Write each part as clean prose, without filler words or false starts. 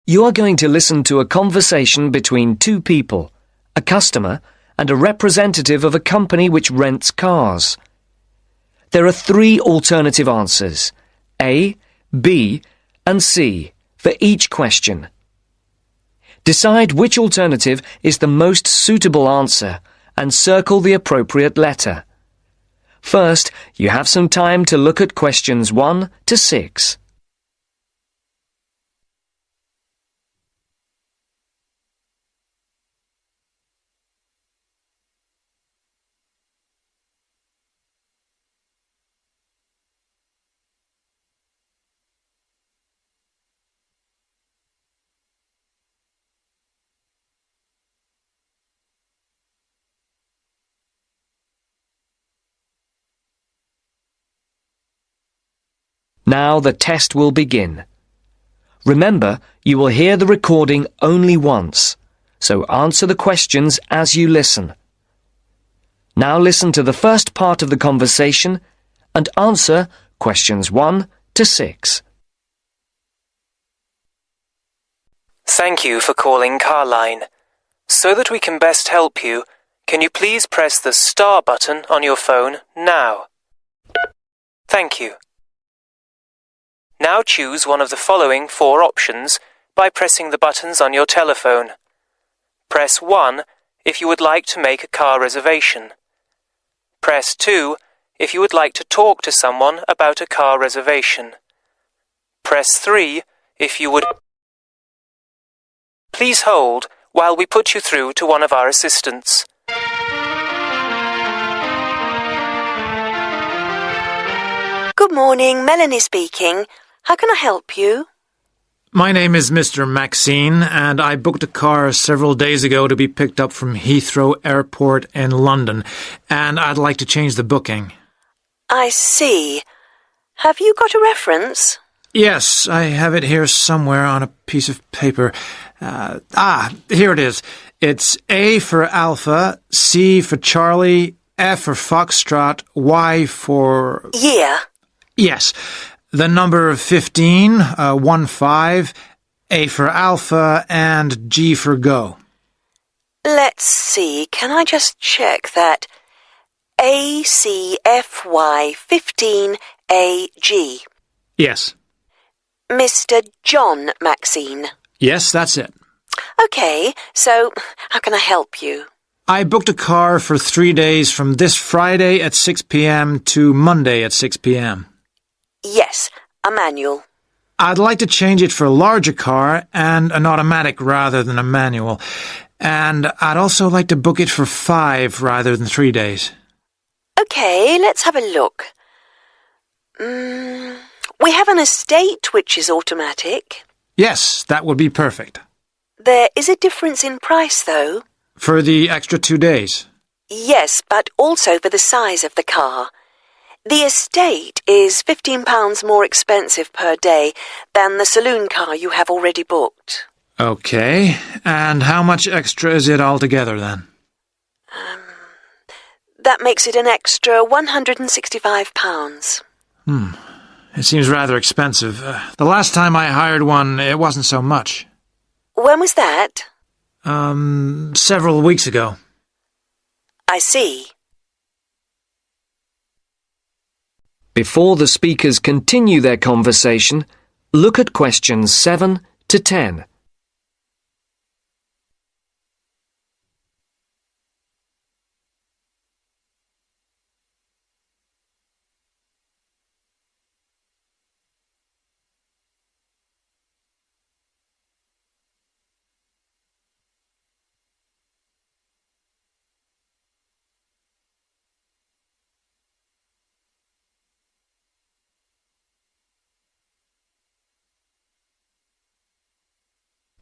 You are going to listen to a conversation between two people, a customer and a representative of a company which rents cars. There are three alternative answers, A, B and C, for each question. Decide which alternative is the most suitable answer and circle the appropriate letter. First, you have some time to look at questions 1 to 6. Now the test will begin. Remember, you will hear the recording only once, so answer the questions as you listen. Now listen to the first part of the conversation and answer questions 1 to 6. Thank you for calling Carline. So that we can best help you, can you please press the star button on your phone now? Thank you. Now choose one of the following 4 options by pressing the buttons on your telephone. Press 1 if you would like to make a car reservation. Press 2 if you would like to talk to someone about a car reservation. Press 3 if you would... Please hold while we put you through to one of our assistants. Good morning, Melanie speaking. How can I help you? My name is Mr. Maxine, and I booked a car several days ago to be picked up from Heathrow Airport in London, and I'd like to change the booking. I see. Have you got a reference? Yes, I have it here somewhere on a piece of paper. Here it is. It's A for Alpha, C for Charlie, F for Foxtrot, Y for... Yeah. Yes. The number 15, 15, A for Alpha, and G for Go. Let's see. Can I just check that? ACFY15AG. Yes. Mr. John Maxine. Yes, that's it. Okay, so how can I help you? I booked a car for 3 days from this Friday at 6 p.m. to Monday at 6 p.m. Yes, a manual. I'd like to change it for a larger car and an automatic rather than a manual. And I'd also like to book it for 5 rather than 3 days. Okay, let's have a look. We have an estate which is automatic. Yes, that would be perfect. There is a difference in price, though. For the extra 2 days? Yes, but also for the size of the car. The estate is £15 more expensive per day than the saloon car you have already booked. Okay, and how much extra is it altogether then? That makes it an extra £165. It seems rather expensive. The last time I hired one, it wasn't so much. When was that? Several weeks ago. I see. Before the speakers continue their conversation, look at questions 7 to 10.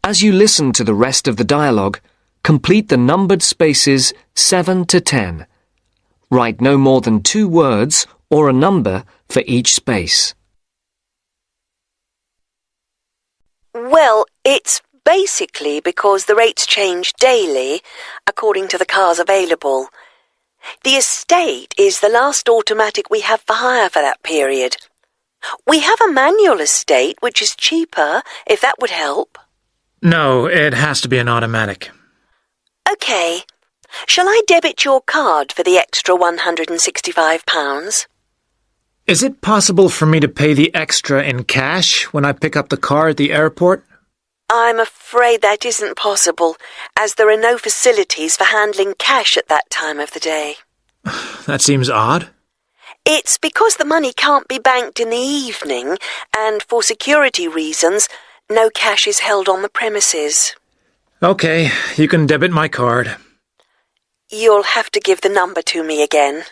As you listen to the rest of the dialogue, complete the numbered spaces 7 to 10. Write no more than 2 words or a number for each space. Well, it's basically because the rates change daily according to the cars available. The estate is the last automatic we have for hire for that period. We have a manual estate which is cheaper, if that would help. No, it has to be an automatic. OK. Shall I debit your card for the extra £165? Is it possible for me to pay the extra in cash when I pick up the car at the airport? I'm afraid that isn't possible, as there are no facilities for handling cash at that time of the day. That seems odd. It's because the money can't be banked in the evening, and for security reasons, no cash is held on the premises. OK, you can debit my card. You'll have to give the number to me again.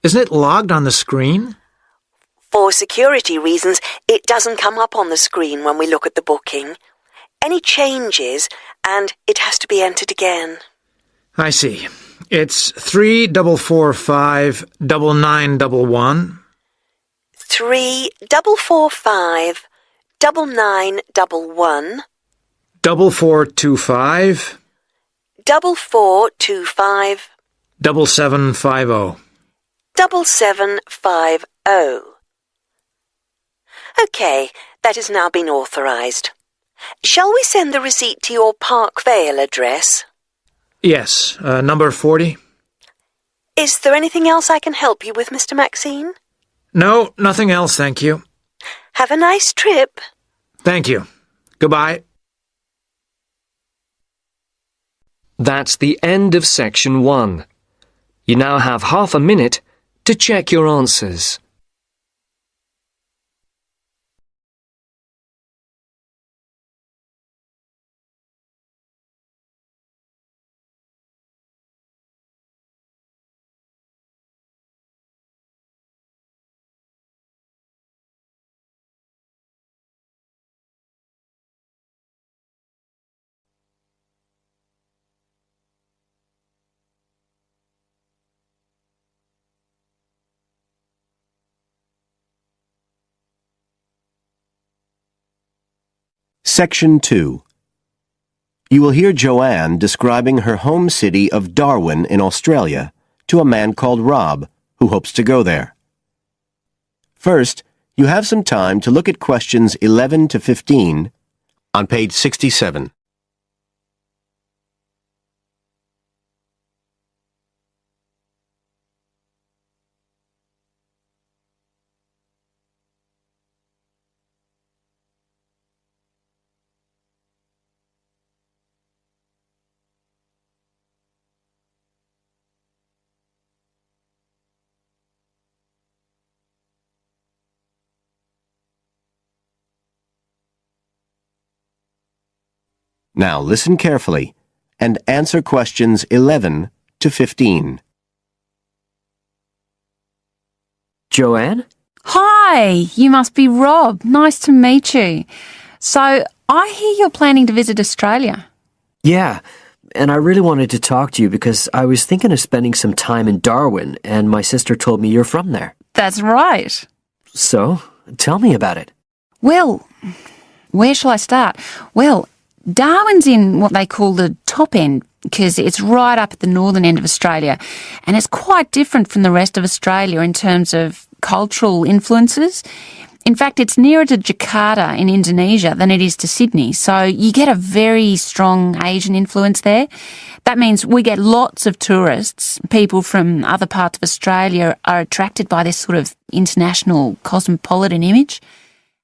Isn't it logged on the screen? For security reasons, it doesn't come up on the screen when we look at the booking. Any changes, and it has to be entered again. I see. It's 34459911. 3445 9911 4425 4425 7750. 7750. OK, that has now been authorised. Shall we send the receipt to your Park Vale address? Yes, number 40. Is there anything else I can help you with, Mr. Maxine? No, nothing else, thank you. Have a nice trip. Thank you. Goodbye. That's the end of section 1. You now have half a minute to check your answers. Section 2. You will hear Joanne describing her home city of Darwin in Australia to a man called Rob, who hopes to go there. First, you have some time to look at questions 11 to 15 on page 67. Now listen carefully and answer questions 11 to 15. Joanne? Hi, you must be Rob. Nice to meet you. So, I hear you're planning to visit Australia. Yeah, and I really wanted to talk to you because I was thinking of spending some time in Darwin, and my sister told me you're from there. That's right. So, tell me about it. Well, where shall I start? Well, Darwin's in what they call the top end because it's right up at the northern end of Australia, and it's quite different from the rest of Australia in terms of cultural influences. In fact, it's nearer to Jakarta in Indonesia than it is to Sydney, so you get a very strong Asian influence there. That means we get lots of tourists. People from other parts of Australia are attracted by this sort of international cosmopolitan image.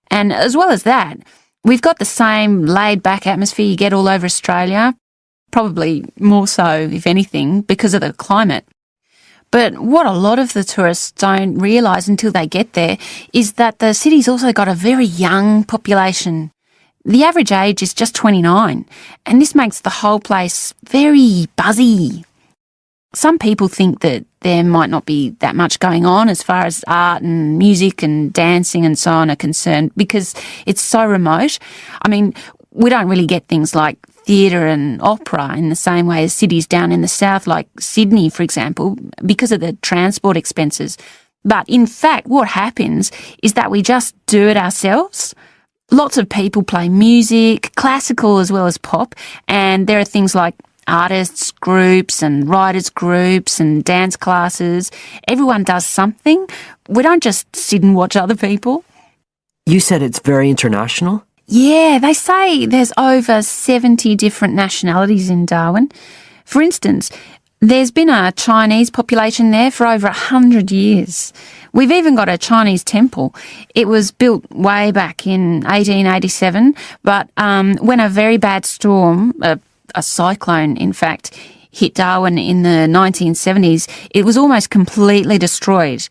And as well as that, we've got the same laid-back atmosphere you get all over Australia, probably more so, if anything, because of the climate. But what a lot of the tourists don't realise until they get there is that the city's also got a very young population. The average age is just 29, and this makes the whole place very buzzy. Some people think that there might not be that much going on as far as art and music and dancing and so on are concerned because it's so remote. I mean, we don't really get things like theatre and opera in the same way as cities down in the south like Sydney, for example, because of the transport expenses. But in fact, what happens is that we just do it ourselves. Lots of people play music, classical as well as pop, and there are things like artists groups and writers groups and dance classes. Everyone does something. We don't just sit and watch other people. You said it's very international? Yeah, they say there's over 70 different nationalities in Darwin. For instance, there's been a Chinese population there for over 100 years. We've even got a Chinese temple. It was built way back in 1887, but when a very bad storm, a cyclone in fact, hit Darwin in the 1970s, it was almost completely destroyed.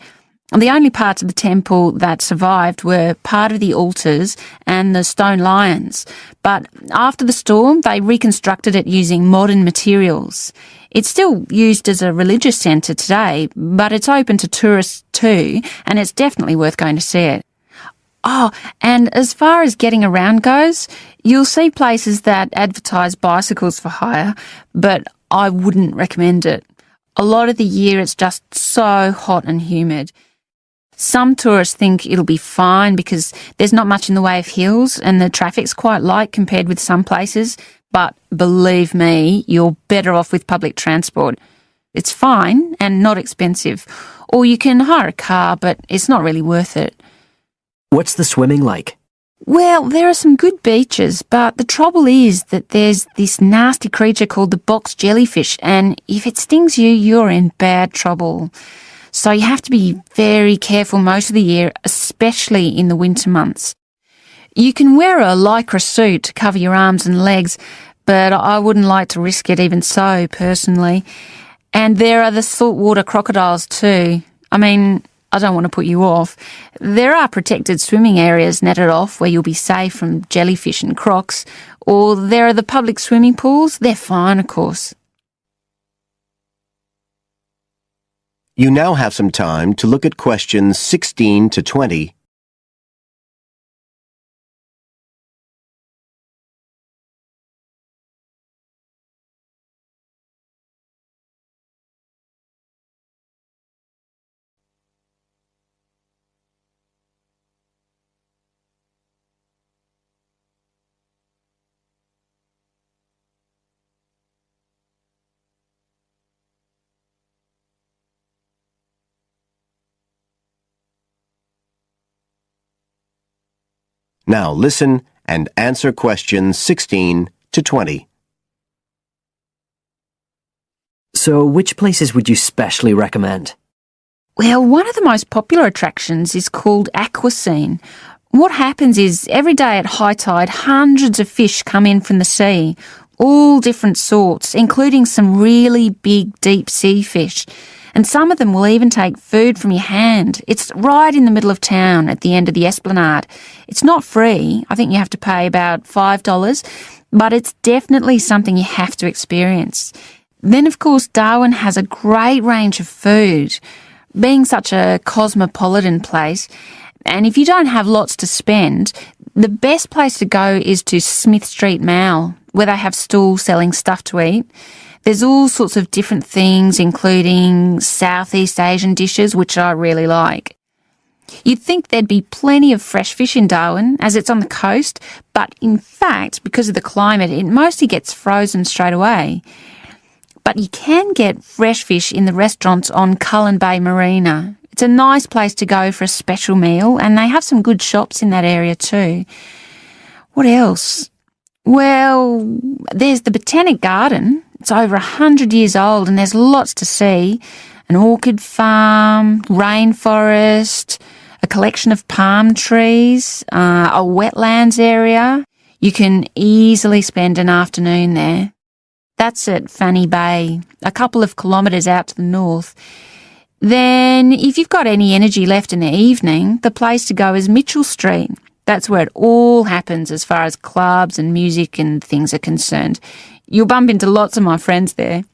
And the only parts of the temple that survived were part of the altars and the stone lions. But after the storm, they reconstructed it using modern materials. It's still used as a religious centre today, but it's open to tourists too, and it's definitely worth going to see it. Oh, and as far as getting around goes, you'll see places that advertise bicycles for hire, but I wouldn't recommend it. A lot of the year it's just so hot and humid. Some tourists think it'll be fine because there's not much in the way of hills and the traffic's quite light compared with some places, but believe me, you're better off with public transport. It's fine and not expensive. Or you can hire a car, but it's not really worth it. What's the swimming like? Well, there are some good beaches, but the trouble is that there's this nasty creature called the box jellyfish, and if it stings you, you're in bad trouble. So you have to be very careful most of the year, especially in the winter months. You can wear a lycra suit to cover your arms and legs, but I wouldn't like to risk it even so, personally. And there are the saltwater crocodiles too. I mean, I don't want to put you off. There are protected swimming areas netted off where you'll be safe from jellyfish and crocs, or there are the public swimming pools. They're fine, of course. You now have some time to look at questions 16 to 20. Now listen and answer questions 16 to 20. So, which places would you specially recommend? Well, one of the most popular attractions is called Aquascene. What happens is every day at high tide, hundreds of fish come in from the sea, all different sorts, including some really big deep sea fish. And some of them will even take food from your hand. It's right in the middle of town at the end of the esplanade. It's not free. I think you have to pay about $5, but it's definitely something you have to experience. Then, of course, Darwin has a great range of food, being such a cosmopolitan place. And if you don't have lots to spend, the best place to go is to Smith Street Mall, where they have stalls selling stuff to eat. There's all sorts of different things, including Southeast Asian dishes, which I really like. You'd think there'd be plenty of fresh fish in Darwin, as it's on the coast, but in fact, because of the climate, it mostly gets frozen straight away. But you can get fresh fish in the restaurants on Cullen Bay Marina. It's a nice place to go for a special meal, and they have some good shops in that area too. What else? Well, there's the Botanic Garden. It's over 100 years old and there's lots to see. An orchid farm, rainforest, a collection of palm trees, a wetlands area. You can easily spend an afternoon there. That's at Fanny Bay, a couple of kilometres out to the north. Then, if you've got any energy left in the evening, the place to go is Mitchell Street. That's where it all happens as far as clubs and music and things are concerned. You'll bump into lots of my friends there.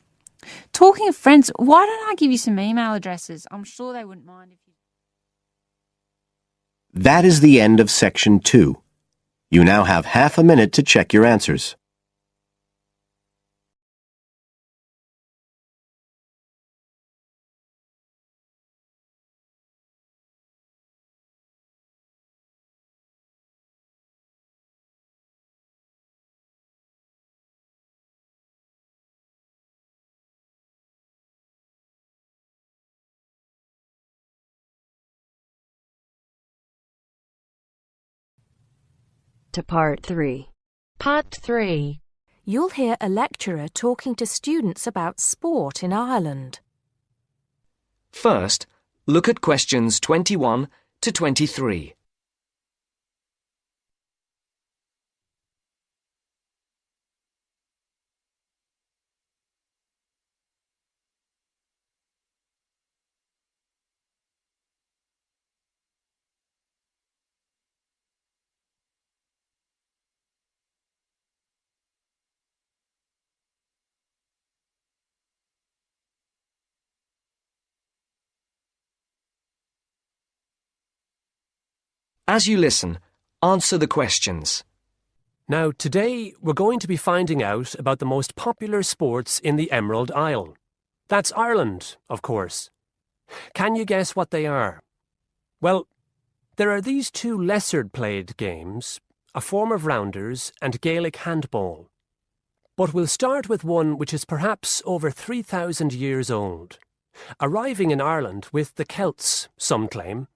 Talking of friends, why don't I give you some email addresses? I'm sure they wouldn't mind if you... That is the end of section 2. You now have half a minute to check your answers. to Part 3. Part 3. You'll hear a lecturer talking to students about sport in Ireland. First, look at questions 21 to 23. As you listen, answer the questions. Now, today we're going to be finding out about the most popular sports in the Emerald Isle. That's Ireland, of course. Can you guess what they are? Well, there are these two lesser-played games, a form of rounders and Gaelic handball. But we'll start with one which is perhaps over 3,000 years old, arriving in Ireland with the Celts, some claim.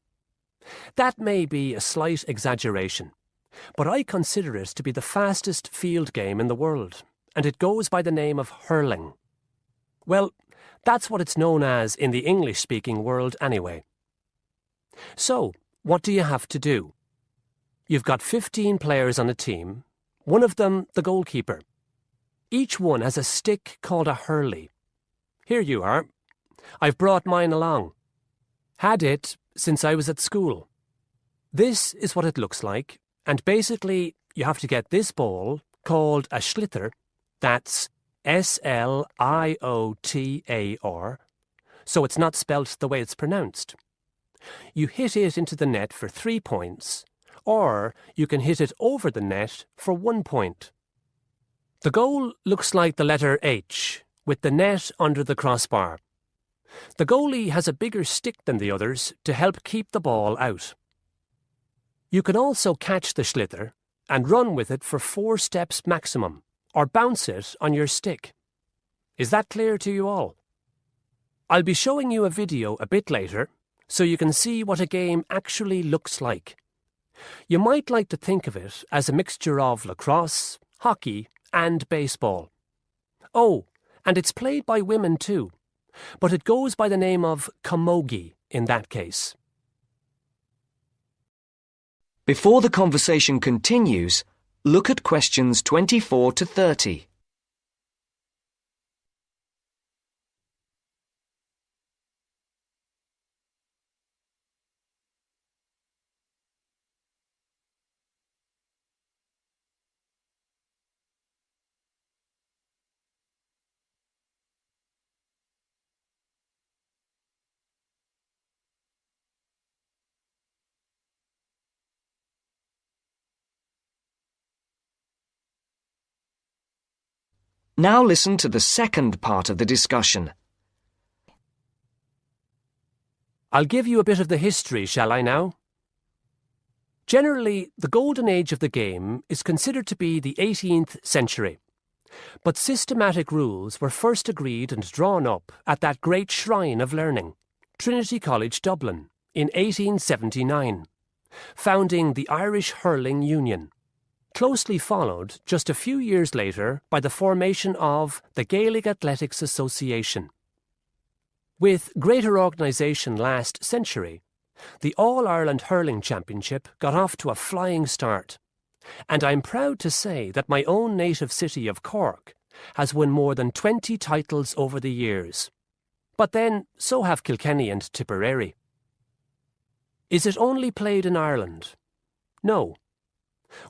That may be a slight exaggeration, but I consider it to be the fastest field game in the world, and it goes by the name of hurling. Well, that's what it's known as in the English-speaking world anyway. So, what do you have to do? You've got 15 players on a team, one of them the goalkeeper. Each one has a stick called a hurley. Here you are. I've brought mine along. Had it since I was at school. This is what it looks like, and basically you have to get this ball, called a sliotar, that's S-L-I-O-T-A-R, so it's not spelt the way it's pronounced. You hit it into the net for 3 points, or you can hit it over the net for 1 point. The goal looks like the letter H, with the net under the crossbar. The goalie has a bigger stick than the others to help keep the ball out. You can also catch the sliotar and run with it for 4 steps maximum, or bounce it on your stick. Is that clear to you all? I'll be showing you a video a bit later, so you can see what a game actually looks like. You might like to think of it as a mixture of lacrosse, hockey, and baseball. Oh, and it's played by women too, but it goes by the name of camogie in that case. Before the conversation continues, look at questions 24 to 30. Now listen to the second part of the discussion. I'll give you a bit of the history, shall I now? Generally, the golden age of the game is considered to be the 18th century. But systematic rules were first agreed and drawn up at that great shrine of learning, Trinity College Dublin, in 1879, founding the Irish Hurling Union, closely followed just a few years later by the formation of the Gaelic Athletics Association. With greater organisation last century, the All-Ireland Hurling Championship got off to a flying start, and I'm proud to say that my own native city of Cork has won more than 20 titles over the years. But then, so have Kilkenny and Tipperary. Is it only played in Ireland? No.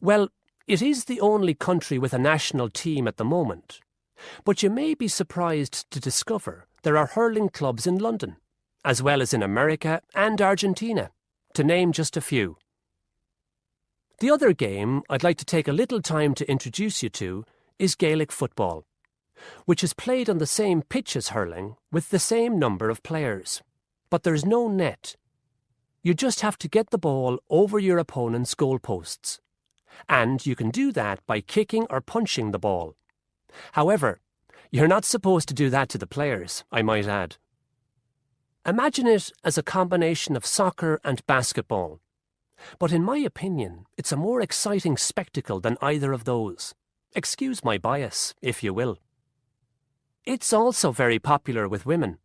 Well, it is the only country with a national team at the moment, but you may be surprised to discover there are hurling clubs in London, as well as in America and Argentina, to name just a few. The other game I'd like to take a little time to introduce you to is Gaelic football, which is played on the same pitch as hurling with the same number of players, but there's no net. You just have to get the ball over your opponent's goalposts, and you can do that by kicking or punching the ball. However, you're not supposed to do that to the players, I might add. Imagine it as a combination of soccer and basketball, But in my opinion, it's a more exciting spectacle than either of those. Excuse my bias, if you will. It's also very popular with women.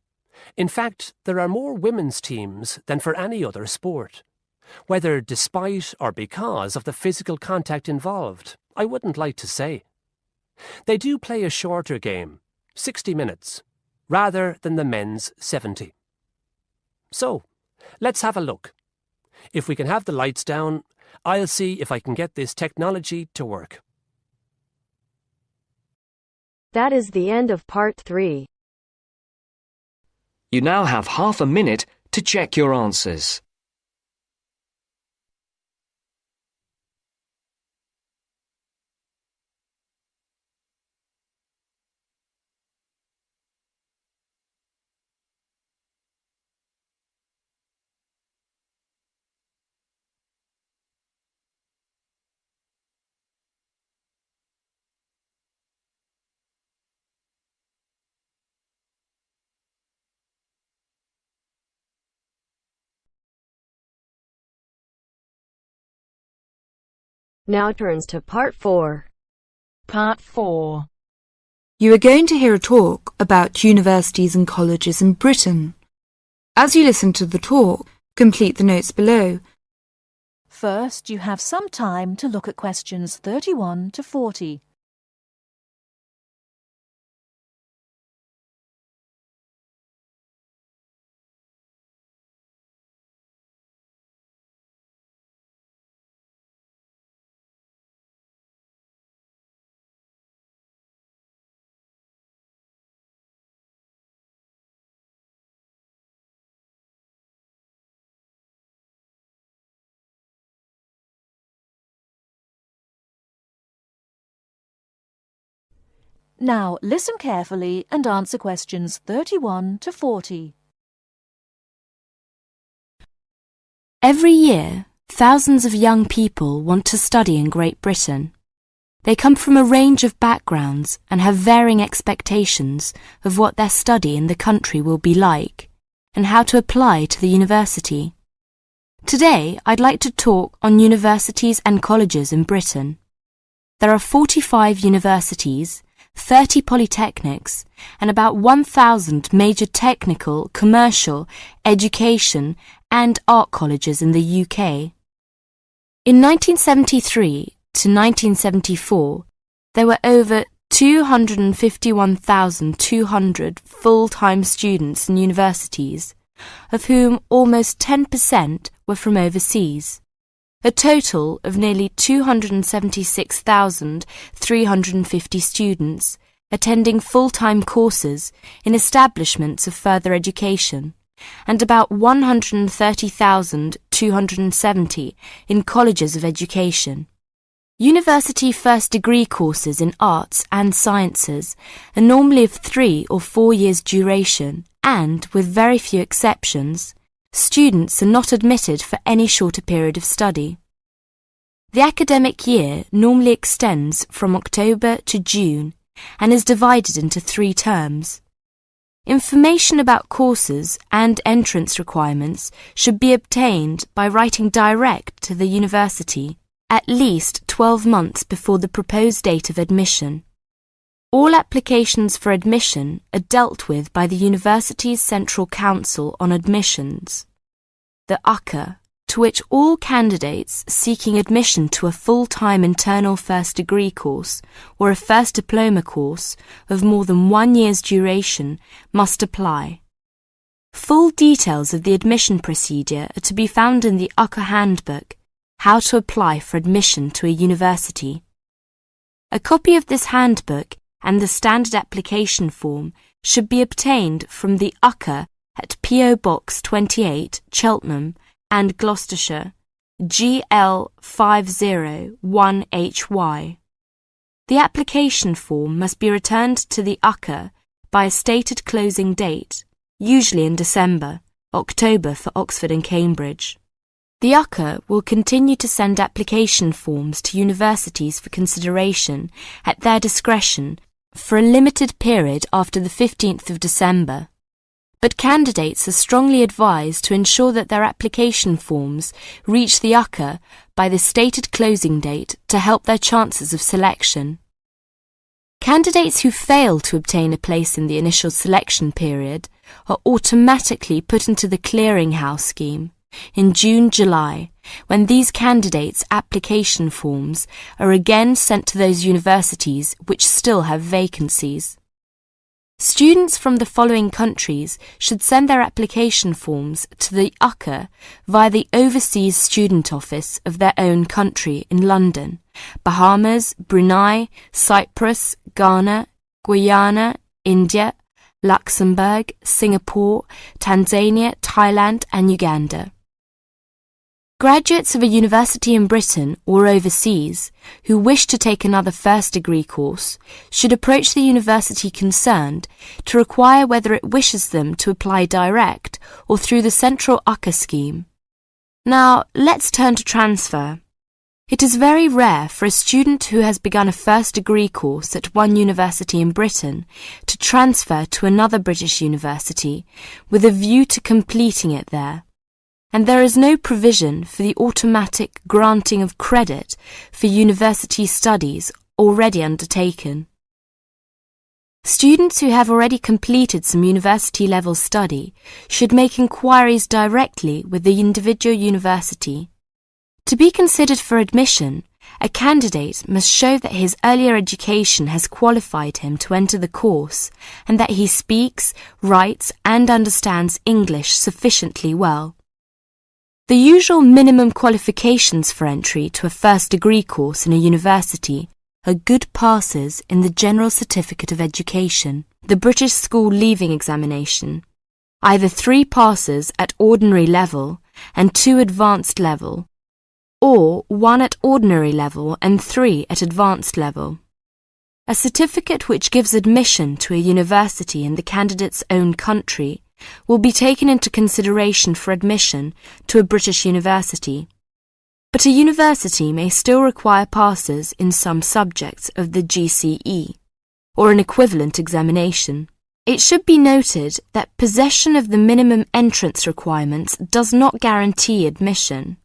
In fact, there are more women's teams than for any other sport. Whether despite or because of the physical contact involved, I wouldn't like to say. They do play a shorter game, 60 minutes, rather than the men's 70. So, let's have a look. If we can have the lights down, I'll see if I can get this technology to work. That is the end of part 3. You now have half a minute to check your answers. Now turns to part 4. Part 4. You are going to hear a talk about universities and colleges in Britain. As you listen to the talk, complete the notes below. First, you have some time to look at questions 31 to 40. Now, listen carefully and answer questions 31 to 40. Every year, thousands of young people want to study in Great Britain. They come from a range of backgrounds and have varying expectations of what their study in the country will be like and how to apply to the university. Today, I'd like to talk on universities and colleges in Britain. There are 45 universities, 30 polytechnics, and about 1,000 major technical, commercial, education and art colleges in the UK. In 1973 to 1974, there were over 251,200 full-time students in universities, of whom almost 10% were from overseas. A total of nearly 276,350 students attending full-time courses in establishments of further education, and about 130,270 in colleges of education. University first degree courses in arts and sciences are normally of 3 or 4 years duration, and, with very few exceptions, students are not admitted for any shorter period of study. The academic year normally extends from October to June and is divided into 3 terms. Information about courses and entrance requirements should be obtained by writing direct to the university at least 12 months before the proposed date of admission. All applications for admission are dealt with by the university's Central Council on Admissions, the UCA, to which all candidates seeking admission to a full-time internal first degree course or a first diploma course of more than 1 year's duration must apply. Full details of the admission procedure are to be found in the UCA Handbook, How to Apply for Admission to a University. A copy of this handbook and the standard application form should be obtained from the UCA at P.O. Box 28, Cheltenham and Gloucestershire, GL 501HY. The application form must be returned to the UCA by a stated closing date, usually in December, October for Oxford and Cambridge. The UCA will continue to send application forms to universities for consideration at their discretion for a limited period after the 15th of December. but candidates are strongly advised to ensure that their application forms reach the UCA by the stated closing date to help their chances of selection. Candidates who fail to obtain a place in the initial selection period are automatically put into the clearinghouse scheme in June-July, when these candidates' application forms are again sent to those universities which still have vacancies. Students from the following countries should send their application forms to the UCA via the Overseas Student Office of their own country in London: Bahamas, Brunei, Cyprus, Ghana, Guyana, India, Luxembourg, Singapore, Tanzania, Thailand and Uganda. Graduates of a university in Britain or overseas who wish to take another first-degree course should approach the university concerned to inquire whether it wishes them to apply direct or through the central UCA scheme. Now, let's turn to transfer. It is very rare for a student who has begun a first-degree course at one university in Britain to transfer to another British university with a view to completing it there, and there is no provision for the automatic granting of credit for university studies already undertaken. Students who have already completed some university-level study should make inquiries directly with the individual university. To be considered for admission, a candidate must show that his earlier education has qualified him to enter the course and that he speaks, writes and understands English sufficiently well. The usual minimum qualifications for entry to a first-degree course in a university are good passes in the General Certificate of Education, the British School Leaving Examination, either 3 passes at ordinary level and 2 advanced level, or 1 at ordinary level and 3 at advanced level. A certificate which gives admission to a university in the candidate's own country will be taken into consideration for admission to a British university, but a university may still require passes in some subjects of the GCE, or an equivalent examination. It should be noted that possession of the minimum entrance requirements does not guarantee admission.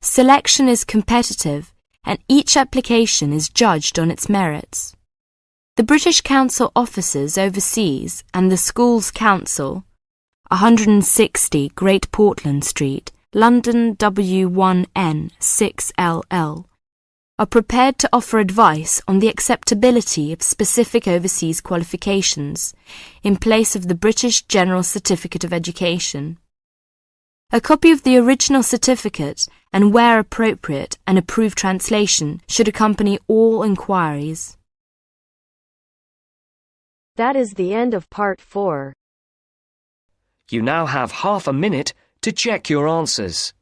Selection is competitive, and each application is judged on its merits. The British Council offices overseas and the Schools Council, 160 Great Portland Street, London W1N 6LL, are prepared to offer advice on the acceptability of specific overseas qualifications in place of the British General Certificate of Education. A copy of the original certificate and, where appropriate, an approved translation should accompany all inquiries. That is the end of part 4. You now have half a minute to check your answers.